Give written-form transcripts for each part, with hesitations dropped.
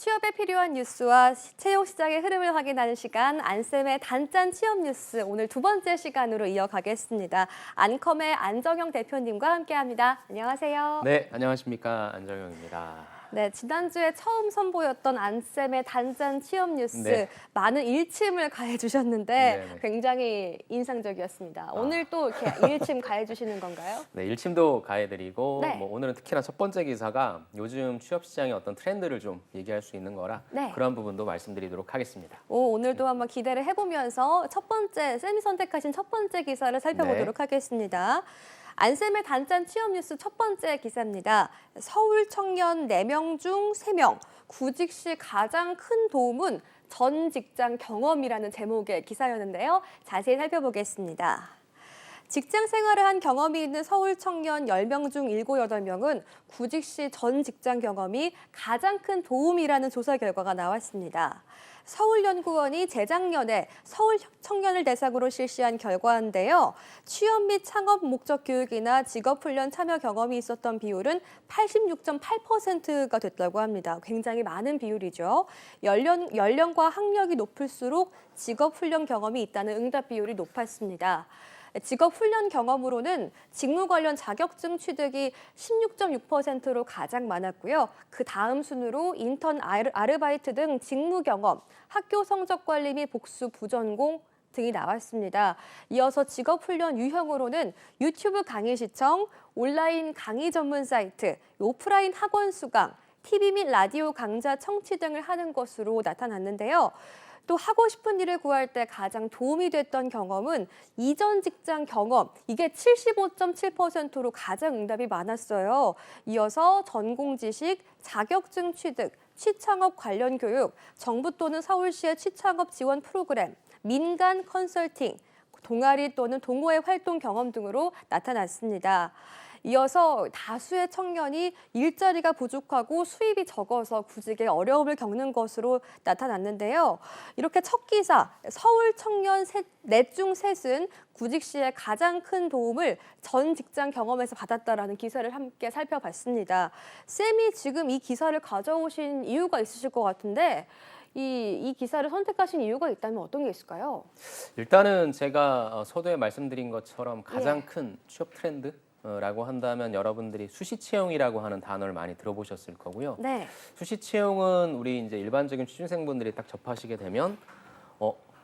취업에 필요한 뉴스와 채용 시장의 흐름을 확인하는 시간, 안쌤의 단짠 취업 뉴스 오늘 두 번째 시간으로 이어가겠습니다. 안컴의 안정영 대표님과 함께합니다. 안녕하세요. 네, 안녕하십니까. 안정영입니다. 네, 지난주에 처음 선보였던 안쌤의 단짠 취업 뉴스 네. 많은 일침을 가해주셨는데 네네. 굉장히 인상적이었습니다. 오늘 또 이렇게 일침 가해주시는 건가요? 네, 일침도 가해드리고 네. 뭐 오늘은 특히나 첫 번째 기사가 요즘 취업 시장의 어떤 트렌드를 좀 얘기할 수 있는 거라 네. 그런 부분도 말씀드리도록 하겠습니다. 오늘도 한번 기대를 해보면서 첫 번째, 쌤이 선택하신 첫 번째 기사를 살펴보도록 하겠습니다. 안쌤의 단짠 취업 뉴스 첫 번째 기사입니다. 서울 청년 4명 중 3명, 구직 시 가장 큰 도움은 전 직장 경험이라는 제목의 기사였는데요. 자세히 살펴보겠습니다. 직장 생활을 한 경험이 있는 서울 청년 10명 중 7, 8명은 구직 시 전 직장 경험이 가장 큰 도움이라는 조사 결과가 나왔습니다. 서울연구원이 재작년에 서울 청년을 대상으로 실시한 결과인데요. 취업 및 창업 목적 교육이나 직업훈련 참여 경험이 있었던 비율은 86.8%가 됐다고 합니다. 굉장히 많은 비율이죠. 연령과 학력이 높을수록 직업훈련 경험이 있다는 응답 비율이 높았습니다. 직업훈련 경험으로는 직무 관련 자격증 취득이 16.6%로 가장 많았고요. 그 다음 순으로 인턴 아르바이트 등 직무 경험, 학교 성적 관리 및 복수 부전공 등이 나왔습니다. 이어서 직업훈련 유형으로는 유튜브 강의 시청, 온라인 강의 전문 사이트, 오프라인 학원 수강, TV 및 라디오 강좌 청취 등을 하는 것으로 나타났는데요. 또 하고 싶은 일을 구할 때 가장 도움이 됐던 경험은 이전 직장 경험, 이게 75.7%로 가장 응답이 많았어요. 이어서 전공 지식, 자격증 취득, 취창업 관련 교육, 정부 또는 서울시의 취창업 지원 프로그램, 민간 컨설팅, 동아리 또는 동호회 활동 경험 등으로 나타났습니다. 이어서 다수의 청년이 일자리가 부족하고 수입이 적어서 구직에 어려움을 겪는 것으로 나타났는데요. 이렇게 첫 기사, 서울 청년 넷 중 셋은 구직 시에 가장 큰 도움을 전 직장 경험에서 받았다라는 기사를 함께 살펴봤습니다. 쌤이 지금 이 기사를 가져오신 이유가 있으실 것 같은데 이 기사를 선택하신 이유가 있다면 어떤 게 있을까요? 일단은 제가 서두에 말씀드린 것처럼 가장 큰 취업 트렌드 라고 한다면 여러분들이 수시 채용이라고 하는 단어를 많이 들어보셨을 거고요. 네. 수시 채용은 우리 이제 일반적인 취준생분들이 딱 접하시게 되면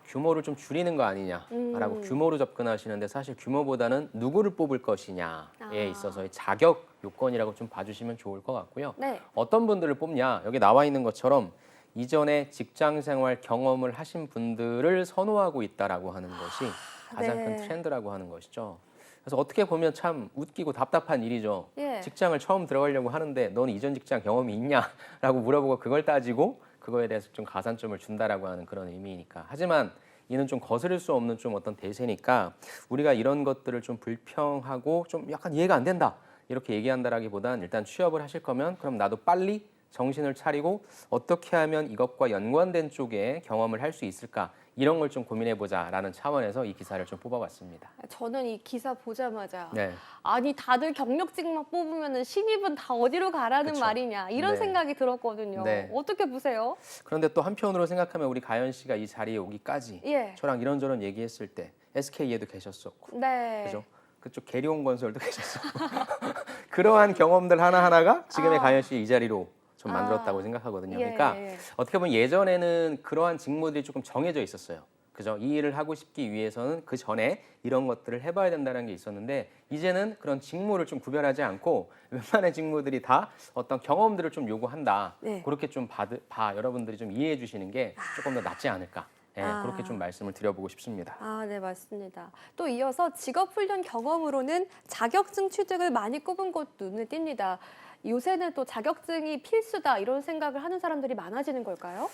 규모를 좀 줄이는 거 아니냐라고 규모로 접근하시는데 사실 규모보다는 누구를 뽑을 것이냐에 있어서의 자격 요건이라고 좀 봐주시면 좋을 것 같고요. 네. 어떤 분들을 뽑냐? 여기 나와 있는 것처럼 이전에 직장 생활 경험을 하신 분들을 선호하고 있다라고 하는 것이 가장 큰 트렌드라고 하는 것이죠. 그래서 어떻게 보면 참 웃기고 답답한 일이죠. 직장을 처음 들어가려고 하는데 너는 이전 직장 경험이 있냐라고 물어보고 그걸 따지고 그거에 대해서 좀 가산점을 준다라고 하는 그런 의미니까. 하지만 이는 좀 거스를 수 없는 좀 어떤 대세니까 우리가 이런 것들을 좀 불평하고 좀 약간 이해가 안 된다 이렇게 얘기한다라기보단 일단 취업을 하실 거면 그럼 나도 빨리 정신을 차리고 어떻게 하면 이것과 연관된 쪽에 경험을 할 수 있을까 이런 걸 좀 고민해보자라는 차원에서 이 기사를 좀 뽑아봤습니다. 저는 이 기사 보자마자 네. 아니 다들 경력직만 뽑으면 신입은 다 어디로 가라는 그쵸. 말이냐 이런 네. 생각이 들었거든요. 네. 어떻게 보세요? 그런데 또 한편으로 생각하면 우리 가연 씨가 이 자리에 오기까지 저랑 이런저런 얘기했을 때 SK에도 계셨었고 네. 그죠? 그쪽 계룡건설도 계셨었고 그러한 경험들 하나하나가 지금의 가연 씨 이 자리로 좀 만들었다고 생각하거든요. 그러니까 어떻게 보면 예전에는 그러한 직무들이 조금 정해져 있었어요. 그죠? 이 일을 하고 싶기 위해서는 그 전에 이런 것들을 해봐야 된다는 게 있었는데 이제는 그런 직무를 좀 구별하지 않고 웬만한 직무들이 다 어떤 경험들을 좀 요구한다. 그렇게 좀 여러분들이 좀 이해해 주시는 게 조금 더 낫지 않을까. 그렇게 좀 말씀을 드려보고 싶습니다. 네, 맞습니다. 또 이어서 직업훈련 경험으로는 자격증 취득을 많이 꼽은 것도 눈에 띕니다. 요새는 또 자격증이 필수다 이런 생각을 하는 사람들이 많아지는 걸까요?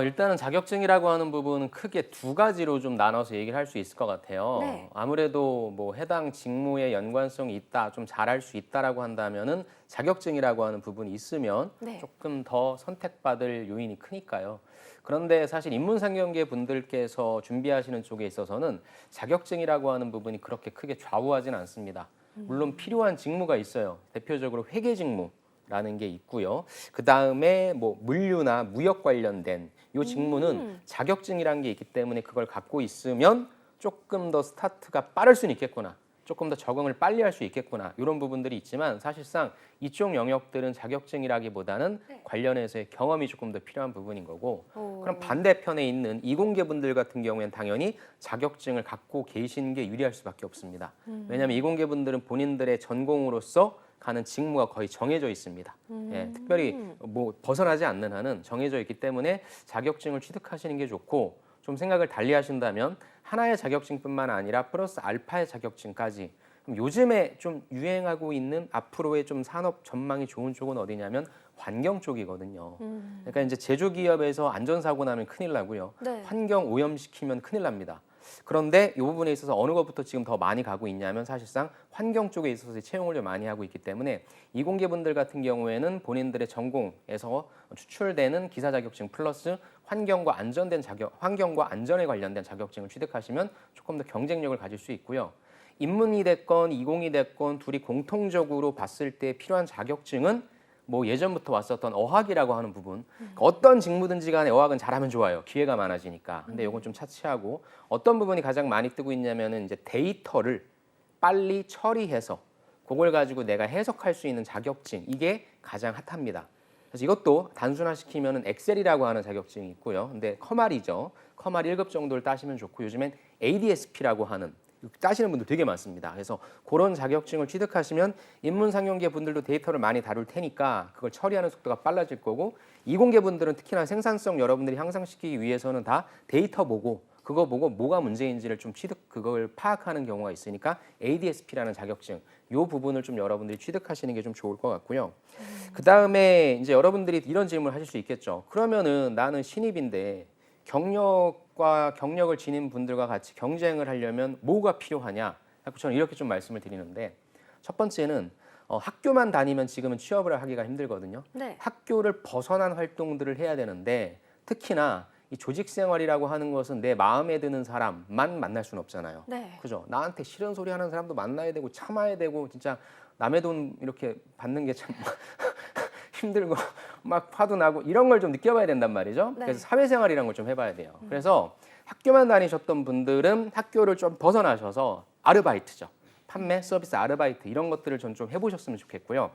일단은 자격증이라고 하는 부분은 크게 두 가지로 좀 나눠서 얘기를 할 수 있을 것 같아요. 아무래도 뭐 해당 직무에 연관성이 있다, 좀 잘할 수 있다라고 한다면은 자격증이라고 하는 부분이 있으면 조금 더 선택받을 요인이 크니까요. 그런데 사실 인문상경계 분들께서 준비하시는 쪽에 있어서는 자격증이라고 하는 부분이 그렇게 크게 좌우하지는 않습니다. 물론 필요한 직무가 있어요. 대표적으로 회계 직무, 라는 게 있고요. 그 다음에 뭐 물류나 무역 관련된 요 직무는 자격증이라는 게 있기 때문에 그걸 갖고 있으면 조금 더 스타트가 빠를 수는 있겠구나. 조금 더 적응을 빨리 할 수 있겠구나. 이런 부분들이 있지만 사실상 이쪽 영역들은 자격증이라기보다는 관련해서의 경험이 조금 더 필요한 부분인 거고 그럼 반대편에 있는 이공계 분들 같은 경우에는 당연히 자격증을 갖고 계시는 게 유리할 수밖에 없습니다. 왜냐하면 이공계 분들은 본인들의 전공으로서 가는 직무가 거의 정해져 있습니다. 예, 특별히 뭐 벗어나지 않는 한은 정해져 있기 때문에 자격증을 취득하시는 게 좋고 좀 생각을 달리 하신다면 하나의 자격증뿐만 아니라 플러스 알파의 자격증까지 그럼 요즘에 좀 유행하고 있는 앞으로의 좀 산업 전망이 좋은 쪽은 어디냐면 환경 쪽이거든요. 그러니까 이제 제조기업에서 안전사고 나면 큰일 나고요. 네. 환경 오염시키면 큰일 납니다. 그런데 이 부분에 있어서 어느 것부터 지금 더 많이 가고 있냐면 사실상 환경 쪽에 있어서 채용을 좀 많이 하고 있기 때문에 이공계분들 같은 경우에는 본인들의 전공에서 추출되는 기사 자격증 플러스 환경과 안전에 관련된 자격증을 취득하시면 조금 더 경쟁력을 가질 수 있고요. 인문이 됐건 이공이 됐건 둘이 공통적으로 봤을 때 필요한 자격증은 뭐 예전부터 왔었던 어학이라고 하는 부분. 그러니까 어떤 직무든지 간에 어학은 잘하면 좋아요. 기회가 많아지니까. 근데 이건 좀 차치하고 어떤 부분이 가장 많이 뜨고 있냐면은 이제 데이터를 빨리 처리해서 그걸 가지고 내가 해석할 수 있는 자격증. 이게 가장 핫합니다. 그래서 이것도 단순화시키면은 엑셀이라고 하는 자격증이 있고요. 근데 커말이죠. 커말 1급 정도를 따시면 좋고 요즘엔 ADSP라고 하는 따시는 분들 되게 많습니다. 그래서 그런 자격증을 취득하시면 인문상용계 분들도 데이터를 많이 다룰 테니까 그걸 처리하는 속도가 빨라질 거고 이공계 분들은 특히나 생산성 여러분들이 향상시키기 위해서는 다 데이터 보고 그거 보고 뭐가 문제인지를 좀 그걸 파악하는 경우가 있으니까 ADSP라는 자격증 요 부분을 좀 여러분들이 취득하시는 게 좀 좋을 것 같고요. 그 다음에 이제 여러분들이 이런 질문을 하실 수 있겠죠. 그러면은 나는 신입인데 경력을 지닌 분들과 같이 경쟁을 하려면 뭐가 필요하냐? 저는 이렇게 좀 말씀을 드리는데 첫 번째는 학교만 다니면 지금은 취업을 하기가 힘들거든요. 네. 학교를 벗어난 활동들을 해야 되는데 특히나 이 조직 생활이라고 하는 것은 내 마음에 드는 사람만 만날 수는 없잖아요. 네. 그죠? 나한테 싫은 소리 하는 사람도 만나야 되고 참아야 되고 진짜 남의 돈 이렇게 받는 게 참 힘들고 막 화도 나고 이런 걸 좀 느껴봐야 된단 말이죠. 네. 그래서 사회생활이라는 걸 좀 해봐야 돼요. 그래서 학교만 다니셨던 분들은 학교를 좀 벗어나셔서 아르바이트죠. 판매, 서비스, 아르바이트 이런 것들을 전 좀 해보셨으면 좋겠고요.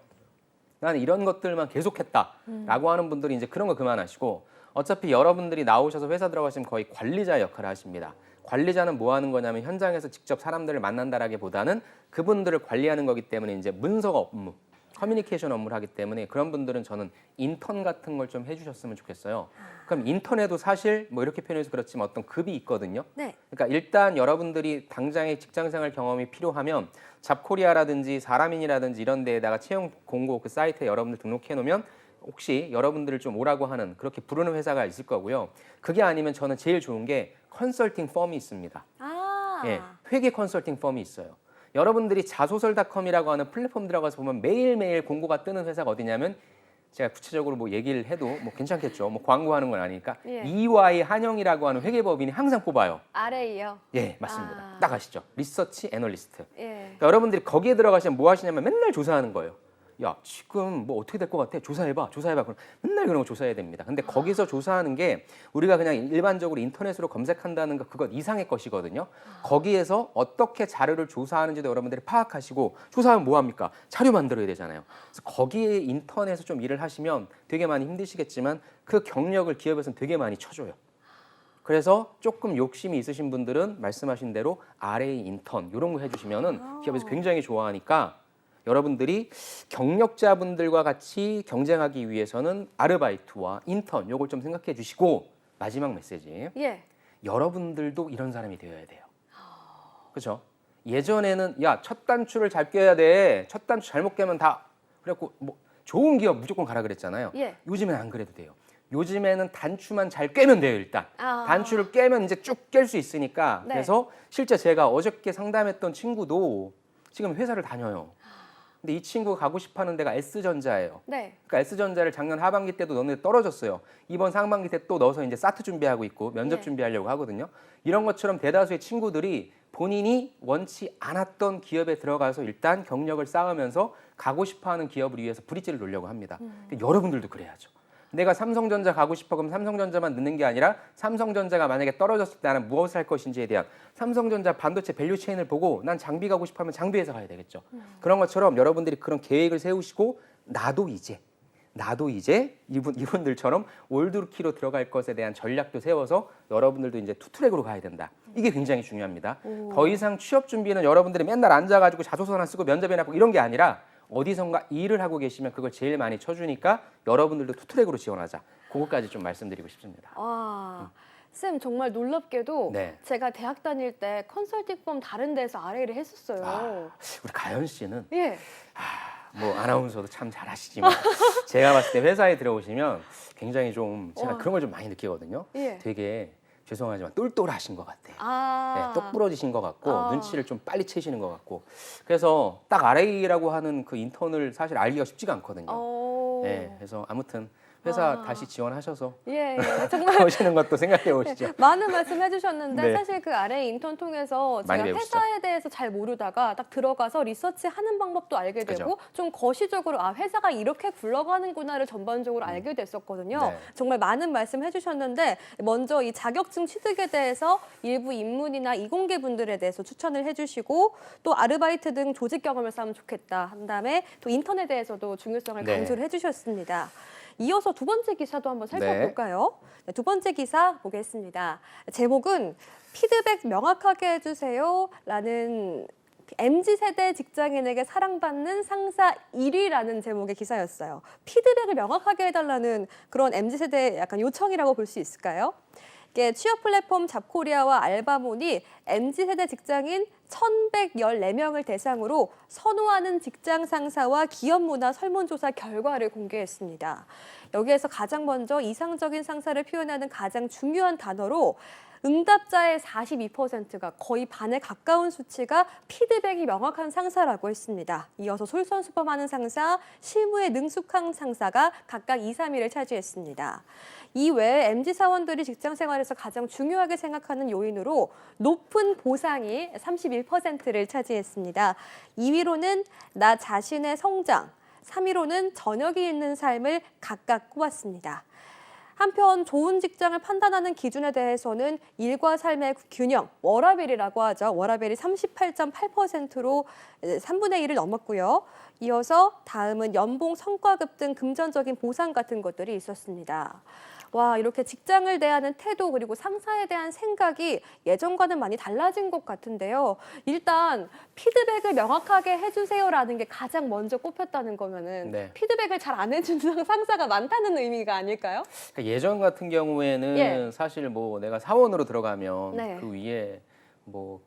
나는 이런 것들만 계속했다라고 하는 분들이 이제 그런 거 그만하시고 어차피 여러분들이 나오셔서 회사 들어가시면 거의 관리자 역할을 하십니다. 관리자는 뭐 하는 거냐면 현장에서 직접 사람들을 만난다라기보다는 그분들을 관리하는 거기 때문에 이제 문서 업무, 커뮤니케이션 업무를 하기 때문에 그런 분들은 저는 인턴 같은 걸 좀 해주셨으면 좋겠어요. 그럼 인턴에도 사실 뭐 이렇게 표현해서 그렇지만 어떤 급이 있거든요. 네. 그러니까 일단 여러분들이 당장의 직장생활 경험이 필요하면 잡코리아라든지 사람인이라든지 이런 데에다가 채용 공고 그 사이트에 여러분들 등록해 놓으면 혹시 여러분들을 좀 오라고 하는 그렇게 부르는 회사가 있을 거고요. 그게 아니면 저는 제일 좋은 게 컨설팅 펌이 있습니다. 예, 회계 컨설팅 펌이 있어요. 여러분들이 자소설닷컴이라고 하는 플랫폼 들어가서 보면 매일매일 공고가 뜨는 회사가 어디냐면 제가 구체적으로 뭐 얘기를 해도 뭐 괜찮겠죠. 뭐 광고하는 건 아니니까. 예. EY 한영이라고 하는 회계법인이 항상 뽑아요. RA요. 예, 맞습니다. 딱 아시죠? 리서치 애널리스트. 예. 그러니까 여러분들이 거기에 들어가시면 뭐 하시냐면 맨날 조사하는 거예요. 야, 지금 뭐 어떻게 될 것 같아? 조사해봐. 그럼 맨날 그런 거 조사해야 됩니다. 근데 거기서 조사하는 게 우리가 그냥 일반적으로 인터넷으로 검색한다는 거 그것 이상의 것이거든요. 거기에서 어떻게 자료를 조사하는지도 여러분들이 파악하시고 조사하면 뭐 합니까? 자료 만들어야 되잖아요. 그래서 거기에 인턴에서 좀 일을 하시면 되게 많이 힘드시겠지만 그 경력을 기업에서는 되게 많이 쳐줘요. 그래서 조금 욕심이 있으신 분들은 말씀하신 대로 RA 인턴 이런 거 해주시면은 기업에서 굉장히 좋아하니까 여러분들이 경력자분들과 같이 경쟁하기 위해서는 아르바이트와 인턴 요걸 좀 생각해 주시고 마지막 메시지. 예. 여러분들도 이런 사람이 되어야 돼요. 그렇죠? 예전에는 야, 첫 단추를 잘 꿰야 돼. 첫 단추 잘못 깨면 다 그래갖고 뭐 좋은 기업 무조건 가라 그랬잖아요. 예. 요즘엔 안 그래도 돼요. 요즘에는 단추만 잘 꿰면 돼요, 일단. 단추를 꿰면 이제 쭉 깰 수 있으니까. 네. 그래서 실제 제가 어저께 상담했던 친구도 지금 회사를 다녀요. 근데 이 친구가 가고 싶어하는 데가 S전자예요. 네. 그러니까 S전자를 작년 하반기 때도 너네 떨어졌어요. 이번 상반기 때 또 넣어서 이제 사트 준비하고 있고 면접 예. 준비하려고 하거든요. 이런 것처럼 대다수의 친구들이 본인이 원치 않았던 기업에 들어가서 일단 경력을 쌓으면서 가고 싶어하는 기업을 위해서 브릿지를 놓으려고 합니다. 그러니까 여러분들도 그래야죠. 내가 삼성전자 가고 싶어 그럼 삼성전자만 넣는 게 아니라 삼성전자가 만약에 떨어졌을 때 나는 무엇을 할 것인지에 대한 삼성전자 반도체 밸류 체인을 보고 난 장비 가고 싶어 하면 장비 회사 가야 되겠죠. 그런 것처럼 여러분들이 그런 계획을 세우시고 나도 이제 이분들처럼 올드키로 들어갈 것에 대한 전략도 세워서 여러분들도 이제 투트랙으로 가야 된다. 이게 굉장히 중요합니다. 더 이상 취업 준비는 여러분들이 맨날 앉아가지고 자소서나 쓰고 면접이나 보고 이런 게 아니라 어디선가 일을 하고 계시면 그걸 제일 많이 쳐주니까 여러분들도 투트랙으로 지원하자. 그거까지 좀 말씀드리고 싶습니다. 와, 쌤 정말 놀랍게도 네. 제가 대학 다닐 때 컨설팅 펌 다른 데서 RA를 했었어요. 우리 가연 씨는 예. 뭐 아나운서도 참 잘하시지만 제가 봤을 때 회사에 들어오시면 굉장히 좀 제가 그런 걸 좀 많이 느끼거든요. 예. 되게 죄송하지만 똘똘하신 것 같아요. 아. 네, 똑 부러지신 것 같고 아. 눈치를 좀 빨리 채시는 것 같고 그래서 딱 RA라고 하는 그 인턴을 사실 알기가 쉽지가 않거든요. 네, 그래서 아무튼 회사 다시 지원하셔서 예, 정말 오시는 것도 생각해 보시죠. 많은 말씀 해주셨는데 네. 사실 그 RA 인턴 통해서 제가 많이 배우시죠? 회사에 대해서 잘 모르다가 딱 들어가서 리서치하는 방법도 알게 되고 좀 거시적으로 아 회사가 이렇게 굴러가는구나를 전반적으로 알게 됐었거든요. 네. 정말 많은 말씀 해주셨는데 먼저 이 자격증 취득에 대해서 일부 입문이나 이공계 분들에 대해서 추천을 해주시고 또 아르바이트 등 조직 경험을 쌓으면 좋겠다 한 다음에 또 인턴에 대해서도 중요성을 네. 강조를 해주셨습니다. 이어서 두 번째 기사도 한번 살펴볼까요? 네, 두 번째 기사 보겠습니다. 제목은 피드백 명확하게 해주세요 라는 MZ세대 직장인에게 사랑받는 상사 1위라는 제목의 기사였어요. 피드백을 명확하게 해달라는 그런 MZ세대 약간 요청이라고 볼 수 있을까요? 이게 취업 플랫폼 잡코리아와 알바몬이 MZ세대 직장인 1,114명을 대상으로 선호하는 직장 상사와 기업 문화 설문조사 결과를 공개했습니다. 여기에서 가장 먼저 이상적인 상사를 표현하는 가장 중요한 단어로 응답자의 42%가 거의 반에 가까운 수치가 피드백이 명확한 상사라고 했습니다. 이어서 솔선수범하는 상사, 실무에 능숙한 상사가 각각 2, 3위를 차지했습니다. 이외에 MZ 사원들이 직장 생활에서 가장 중요하게 생각하는 요인으로 높은 보상이 31%를 차지했습니다. 2위로는 나 자신의 성장, 3위로는 저녁이 있는 삶을 각각 꼽았습니다. 한편 좋은 직장을 판단하는 기준에 대해서는 일과 삶의 균형, 워라밸이라고 하죠. 워라밸이 38.8%로 3분의 1을 넘었고요. 이어서 다음은 연봉, 성과급 등 금전적인 보상 같은 것들이 있었습니다. 와, 이렇게 직장을 대하는 태도 그리고 상사에 대한 생각이 예전과는 많이 달라진 것 같은데요. 일단 피드백을 명확하게 해주세요라는 게 가장 먼저 꼽혔다는 거면은 네. 피드백을 잘 안 해주는 상사가 많다는 의미가 아닐까요? 그러니까 예전 같은 경우에는 예. 사실 뭐 내가 사원으로 들어가면 네. 그 위에 뭐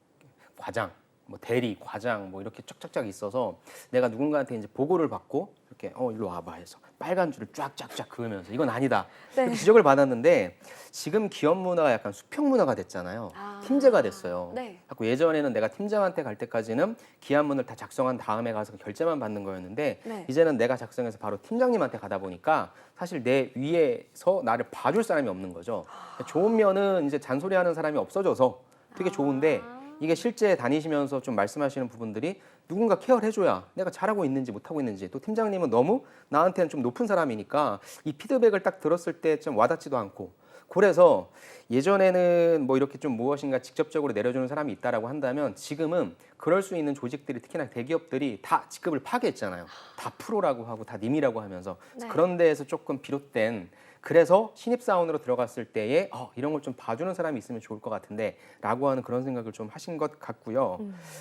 과장, 뭐 대리, 과장 뭐 이렇게 쫙쫙쫙 있어서 내가 누군가한테 이제 보고를 받고 이렇게 일로 와봐 해서 빨간 줄을 쫙쫙쫙 그으면서 이건 아니다. 네. 이렇게 지적을 받았는데 지금 기업 문화가 약간 수평 문화가 됐잖아요. 아. 팀제가 됐어요. 네. 자꾸 예전에는 내가 팀장한테 갈 때까지는 기한문을 다 작성한 다음에 가서 결제만 받는 거였는데 네. 이제는 내가 작성해서 바로 팀장님한테 가다 보니까 사실 내 위에서 나를 봐줄 사람이 없는 거죠. 좋은 면은 이제 잔소리하는 사람이 없어져서 되게 좋은데 이게 실제 다니시면서 좀 말씀하시는 부분들이 누군가 케어를 해줘야 내가 잘하고 있는지 못하고 있는지 또 팀장님은 너무 나한테는 좀 높은 사람이니까 이 피드백을 딱 들었을 때 좀 와닿지도 않고 그래서 예전에는 뭐 이렇게 좀 무엇인가 직접적으로 내려주는 사람이 있다라고 한다면 지금은 그럴 수 있는 조직들이 특히나 대기업들이 다 직급을 파괴했잖아요. 다 프로라고 하고 다 님이라고 하면서 네. 그런 데에서 조금 비롯된 그래서 신입사원으로 들어갔을 때에 이런 걸 좀 봐주는 사람이 있으면 좋을 것 같은데 라고 하는 그런 생각을 좀 하신 것 같고요.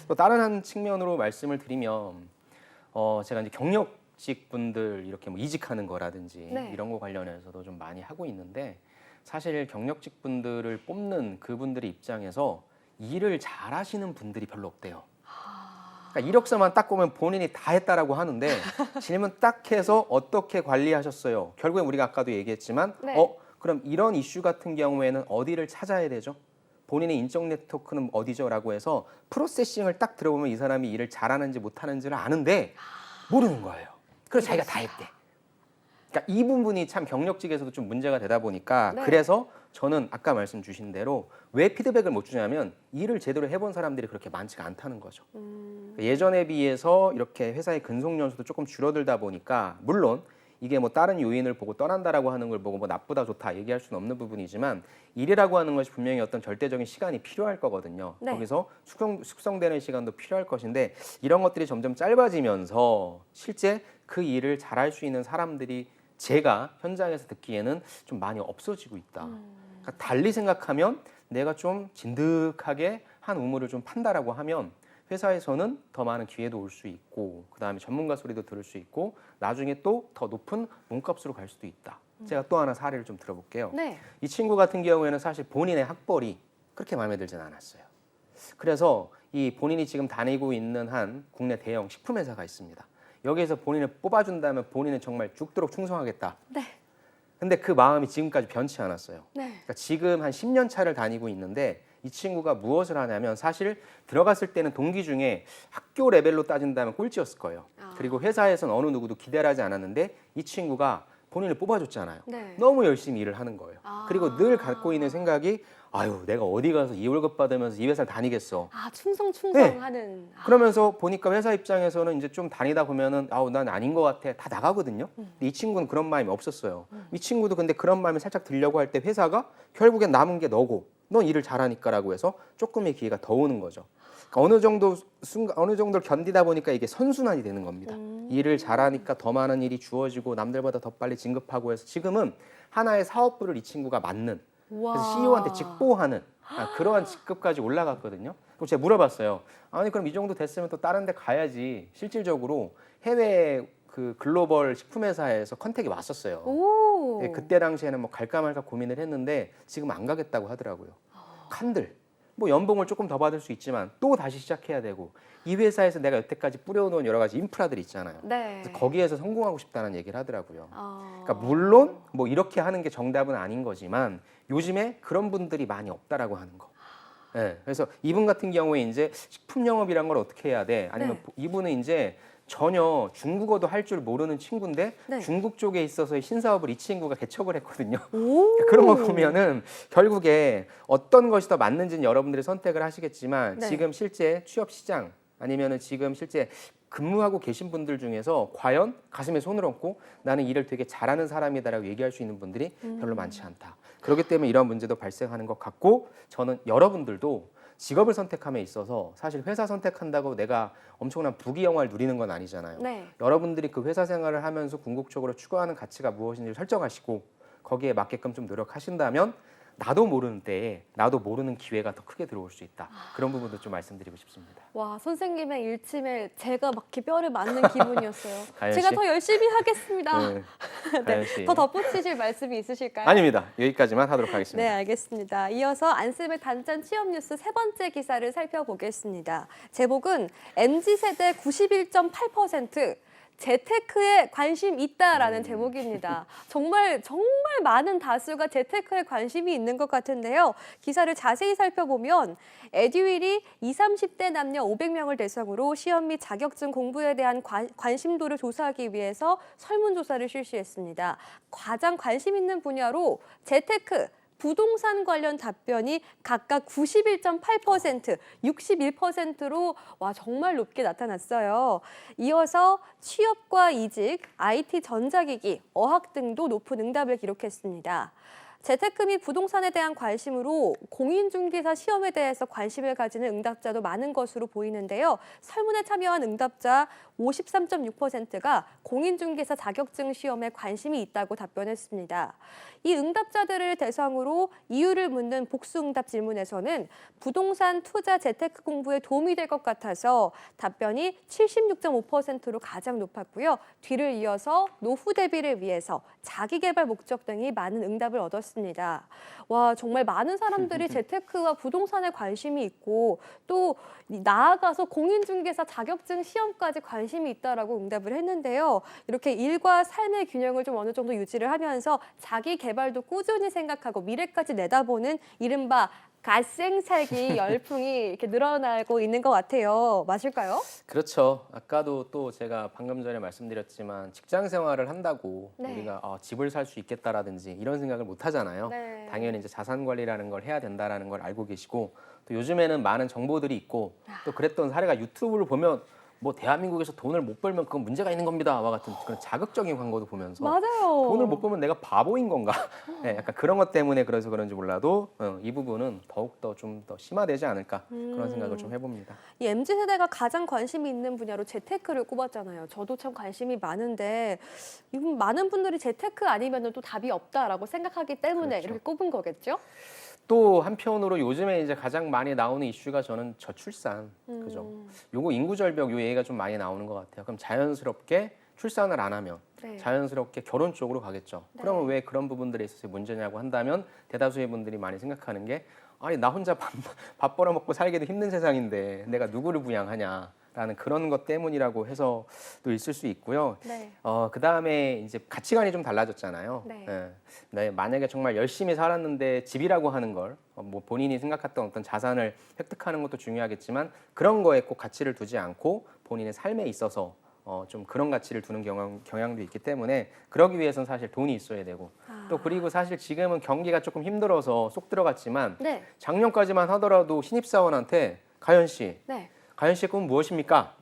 또 다른 한 측면으로 말씀을 드리면 제가 이제 경력직 분들 이렇게 뭐 이직하는 거라든지 네. 이런 거 관련해서도 좀 많이 하고 있는데 사실 경력직 분들을 뽑는 그분들의 입장에서 일을 잘하시는 분들이 별로 없대요. 그러니까 이력서만 딱 보면 본인이 다 했다라고 하는데 질문 딱 해서 어떻게 관리하셨어요? 결국에 우리가 아까도 얘기했지만 네. 그럼 이런 이슈 같은 경우에는 어디를 찾아야 되죠? 본인의 인적 네트워크는 어디죠? 라고 해서 프로세싱을 딱 들어보면 이 사람이 일을 잘하는지 못하는지를 아는데 모르는 거예요. 그래서 자기가 다 했대. 그러니까 이 부분이 참 경력직에서도 좀 문제가 되다 보니까 네. 그래서 저는 아까 말씀 주신 대로 왜 피드백을 못 주냐면 일을 제대로 해본 사람들이 그렇게 많지가 않다는 거죠. 예전에 비해서 이렇게 회사의 근속 연수도 조금 줄어들다 보니까 물론 이게 뭐 다른 요인을 보고 떠난다라고 하는 걸 보고 뭐 나쁘다 좋다 얘기할 수는 없는 부분이지만 일이라고 하는 것이 분명히 어떤 절대적인 시간이 필요할 거거든요. 네. 거기서 숙성되는 시간도 필요할 것인데 이런 것들이 점점 짧아지면서 실제 그 일을 잘할 수 있는 사람들이 제가 현장에서 듣기에는 좀 많이 없어지고 있다. 그러니까 달리 생각하면 내가 좀 진득하게 한 우물을 좀 판다라고 하면 회사에서는 더 많은 기회도 올 수 있고 그다음에 전문가 소리도 들을 수 있고 나중에 또 더 높은 몸값으로 갈 수도 있다. 제가 또 하나 사례를 좀 들어볼게요. 네. 이 친구 같은 경우에는 사실 본인의 학벌이 그렇게 마음에 들진 않았어요. 그래서 이 본인이 지금 다니고 있는 한 국내 대형 식품 회사가 있습니다. 여기에서 본인을 뽑아준다면 본인은 정말 죽도록 충성하겠다. 네. 근데 그 마음이 지금까지 변치 않았어요. 네. 그러니까 지금 한 10년 차를 다니고 있는데 이 친구가 무엇을 하냐면 사실 들어갔을 때는 동기 중에 학교 레벨로 따진다면 꼴찌였을 거예요. 그리고 회사에서는 어느 누구도 기대를 하지 않았는데 이 친구가 본인을 뽑아줬잖아요. 네. 너무 열심히 일을 하는 거예요. 그리고 늘 갖고 있는 생각이 아유 내가 어디 가서 이 월급 받으면서 이 회사를 다니겠어. 충성하는. 그러면서 보니까 회사 입장에서는 이제 좀 다니다 보면은 아우 난 아닌 것 같아 다 나가거든요. 근데 이 친구는 그런 마음이 없었어요. 이 친구도 근데 그런 마음이 살짝 들려고 할 때 회사가 결국엔 남은 게 너고 넌 일을 잘하니까라고 해서 조금의 기회가 더 오는 거죠. 그러니까 어느 정도를 견디다 보니까 이게 선순환이 되는 겁니다. 일을 잘하니까 더 많은 일이 주어지고 남들보다 더 빨리 진급하고 해서 지금은 하나의 사업부를 이 친구가 맡는 그래서 CEO한테 직보하는 그러한 직급까지 올라갔거든요. 그리고 제가 물어봤어요. 아니 그럼 이 정도 됐으면 또 다른 데 가야지. 실질적으로 해외 그 글로벌 식품회사에서 컨택이 왔었어요. 오. 네, 그때 당시에는 뭐 갈까 말까 고민을 했는데 지금 안 가겠다고 하더라고요. 칸들. 뭐 연봉을 조금 더 받을 수 있지만 또 다시 시작해야 되고 이 회사에서 내가 여태까지 뿌려놓은 여러 가지 인프라들이 있잖아요. 네. 그래서 거기에서 성공하고 싶다는 얘기를 하더라고요. 아. 그러니까 물론 뭐 이렇게 하는 게 정답은 아닌 거지만 요즘에 그런 분들이 많이 없다라고 하는 거. 네, 그래서 이분 같은 경우에 이제 식품 영업이란 걸 어떻게 해야 돼? 아니면 네. 이분은 이제 전혀 중국어도 할 줄 모르는 친구인데 네. 중국 쪽에 있어서의 신사업을 이 친구가 개척을 했거든요. 오. 그런 거 보면은 결국에 어떤 것이 더 맞는지는 여러분들이 선택을 하시겠지만 네. 지금 실제 취업 시장 아니면은 지금 실제 근무하고 계신 분들 중에서 과연 가슴에 손을 얹고 나는 일을 되게 잘하는 사람이다라고 얘기할 수 있는 분들이 별로 많지 않다. 그렇기 때문에 이런 문제도 발생하는 것 같고 저는 여러분들도 직업을 선택함에 있어서 사실 회사 선택한다고 내가 엄청난 부귀영화를 누리는 건 아니잖아요. 네. 여러분들이 그 회사 생활을 하면서 궁극적으로 추구하는 가치가 무엇인지를 설정하시고 거기에 맞게끔 좀 노력하신다면 나도 모르는 때에 나도 모르는 기회가 더 크게 들어올 수 있다. 그런 부분도 좀 말씀드리고 싶습니다. 와, 선생님의 일침에 제가 막 이렇게 뼈를 맞는 기분이었어요. 가연 제가 씨? 더 열심히 하겠습니다. 네, 가연 씨. 더 덧붙이실 말씀이 있으실까요? 아닙니다. 여기까지만 하도록 하겠습니다. 네, 알겠습니다. 이어서 안쌤의 단짠 취업 뉴스 세 번째 기사를 살펴보겠습니다. 제목은 MZ세대 91.8% 재테크에 관심 있다라는 제목입니다. 정말 많은 다수가 재테크에 관심이 있는 것 같은데요. 기사를 자세히 살펴보면 에듀윌이 20, 30대 남녀 500명을 대상으로 시험 및 자격증 공부에 대한 관심도를 조사하기 위해서 설문조사를 실시했습니다. 가장 관심 있는 분야로 재테크, 부동산 관련 답변이 각각 91.8%, 61%로 정말 높게 나타났어요. 이어서 취업과 이직, IT 전자기기, 어학 등도 높은 응답을 기록했습니다. 재테크 및 부동산에 대한 관심으로 공인중개사 시험에 대해서 관심을 가지는 응답자도 많은 것으로 보이는데요. 설문에 참여한 응답자 53.6%가 공인중개사 자격증 시험에 관심이 있다고 답변했습니다. 이 응답자들을 대상으로 이유를 묻는 복수응답 질문에서는 부동산 투자 재테크 공부에 도움이 될 것 같아서 답변이 76.5%로 가장 높았고요. 뒤를 이어서 노후 대비를 위해서 자기개발 목적 등이 많은 응답을 얻었습니다. 와, 정말 많은 사람들이 재테크와 부동산에 관심이 있고 또 나아가서 공인중개사 자격증 시험까지 관심이 있다라고 응답을 했는데요. 이렇게 일과 삶의 균형을 좀 어느 정도 유지를 하면서 자기 개발도 꾸준히 생각하고 미래까지 내다보는 이른바 갓생 살기 열풍이 이렇게 늘어나고 있는 것 같아요. 맞을까요? 그렇죠. 아까도 또 제가 방금 전에 말씀드렸지만 직장 생활을 한다고 네. 우리가 집을 살 수 있겠다라든지 이런 생각을 못 하잖아요. 네. 당연히 이제 자산 관리라는 걸 해야 된다라는 걸 알고 계시고 또 요즘에는 많은 정보들이 있고 또 그랬던 사례가 유튜브를 보면 뭐 대한민국에서 돈을 못 벌면 그건 문제가 있는 겁니다와 같은 그런 자극적인 광고도 보면서 맞아요. 돈을 못 벌면 내가 바보인 건가? 네, 약간 그런 것 때문에 그래서 그런지 몰라도 이 부분은 더욱더 좀 더 심화되지 않을까 그런 생각을 좀 해봅니다. 이 MZ 세대가 가장 관심이 있는 분야로 재테크를 꼽았잖아요. 저도 참 관심이 많은데 이분 많은 분들이 재테크 아니면 또 답이 없다라고 생각하기 때문에 그렇죠. 이렇게 꼽은 거겠죠? 또 한편으로 요즘에 이제 가장 많이 나오는 이슈가 저는 저출산, 그죠? 요거 인구 절벽 요 얘기가 좀 많이 나오는 것 같아요. 그럼 자연스럽게 출산을 안 하면 네. 자연스럽게 결혼 쪽으로 가겠죠. 네. 그러면 왜 그런 부분들에 있어서 문제냐고 한다면 대다수의 분들이 많이 생각하는 게 아니 나 혼자 밥 벌어먹고 살기도 힘든 세상인데 내가 누구를 부양하냐라는 그런 것 때문이라고 해서 또 있을 수 있고요. 네. 그다음에 이제 가치관이 좀 달라졌잖아요. 네. 네, 만약에 정말 열심히 살았는데 집이라고 하는 걸 뭐 본인이 생각했던 어떤 자산을 획득하는 것도 중요하겠지만 그런 거에 꼭 가치를 두지 않고 본인의 삶에 있어서 좀 그런 가치를 두는 경향도 있기 때문에 그러기 위해서는 사실 돈이 있어야 되고 또 그리고 사실 지금은 경기가 조금 힘들어서 쏙 들어갔지만 네. 작년까지만 하더라도 신입사원한테 가연 씨의 네. 꿈은 무엇입니까?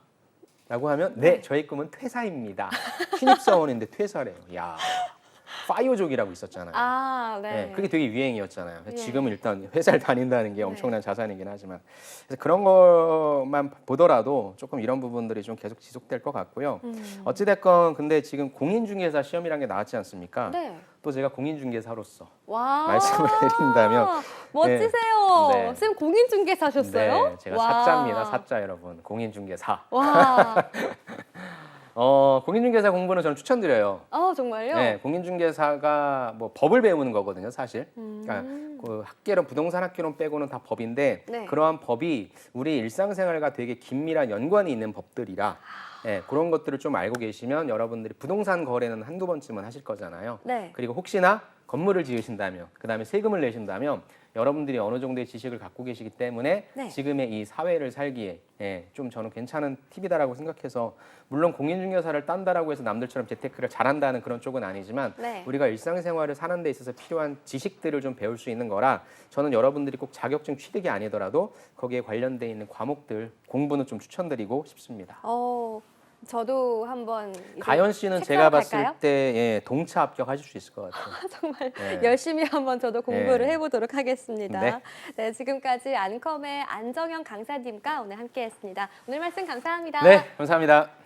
라고 하면 네, 저희 꿈은 퇴사입니다. 신입사원인데 퇴사래요. 야, 파이어족이라고 있었잖아요. 아, 네. 네, 그게 되게 유행이었잖아요. 예. 지금은 일단 회사를 다닌다는 게 네. 엄청난 자산이긴 하지만 그래서 그런 것만 보더라도 조금 이런 부분들이 좀 계속 지속될 것 같고요. 어찌됐건 근데 지금 공인중개사 시험이라는 게 나왔지 않습니까? 네. 또 제가 공인중개사로서 와. 말씀을 드린다면 멋지세요. 네. 선생님 공인중개사셨어요? 네, 제가 와. 사자입니다. 사자 여러분. 공인중개사. 와. 공인중개사 공부는 저는 추천드려요. 정말요? 네, 공인중개사가 뭐 법을 배우는 거거든요, 사실. 그러니까 그 학개론, 부동산 학개론 빼고는 다 법인데 네. 그러한 법이 우리 일상생활과 되게 긴밀한 연관이 있는 법들이라 네, 그런 것들을 좀 알고 계시면 여러분들이 부동산 거래는 한두 번쯤은 하실 거잖아요. 네. 그리고 혹시나 건물을 지으신다면, 그다음에 세금을 내신다면 여러분들이 어느 정도의 지식을 갖고 계시기 때문에 네. 지금의 이 사회를 살기에 좀 저는 괜찮은 팁이다라고 생각해서 물론 공인중개사를 딴다라고 해서 남들처럼 재테크를 잘한다는 그런 쪽은 아니지만 네. 우리가 일상생활을 사는 데 있어서 필요한 지식들을 좀 배울 수 있는 거라 저는 여러분들이 꼭 자격증 취득이 아니더라도 거기에 관련돼 있는 과목들 공부는 좀 추천드리고 싶습니다. 저도 한번 이제 가연 씨는 책 제가 사러 봤을 갈까요? 때 동차 합격하실 수 있을 것 같아요. 정말 네. 열심히 한번 저도 공부를 네. 해보도록 하겠습니다. 네. 네, 지금까지 안컴의 안정현 강사님과 오늘 함께했습니다. 오늘 말씀 감사합니다. 네, 감사합니다.